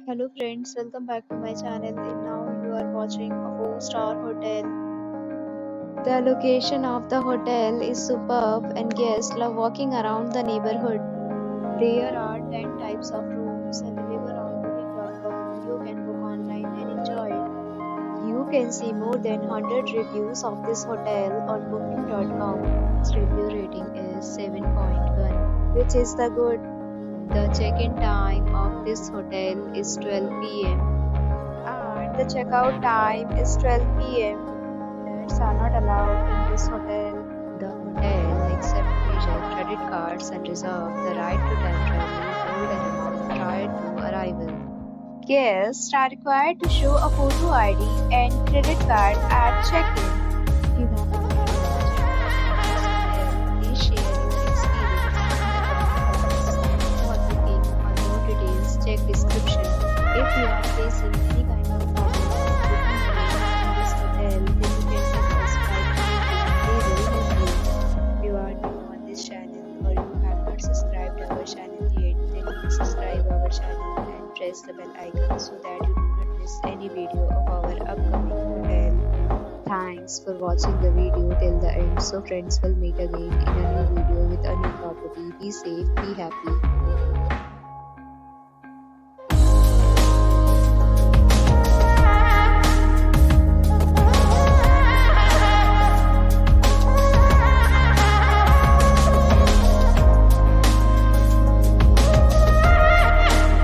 Hello friends, welcome back to my channel and now you are watching a 4-star hotel. The location of the hotel is superb and guests love walking around the neighborhood. There are 10 types of rooms available on booking.com. You can book online and enjoy it. You can see more than 100 reviews of this hotel on booking.com. Its review rating is 7.1, which is the good. The check-in time of this hotel is 12 p.m. and the checkout time is 12 p.m. Pets are not allowed in this hotel. The hotel accepts major credit cards and reserves the right to temporarily hold an amount prior to arrival. Guests are required to show a photo ID and credit card at check-in. If you have already visited this hotel, please share your experience in the comments. For booking or more details, check description. If you are facing any kind of problem booking a room in this hotel, then you can tell us by commenting. We will help you. If you are new on this channel or you have not subscribed our channel yet, then please subscribe our channel and press the bell icon so that you do not miss any video of our upcoming hotel. Thanks for watching the video till the end. So friends, will meet again in a new video with a new property. Be safe, be happy.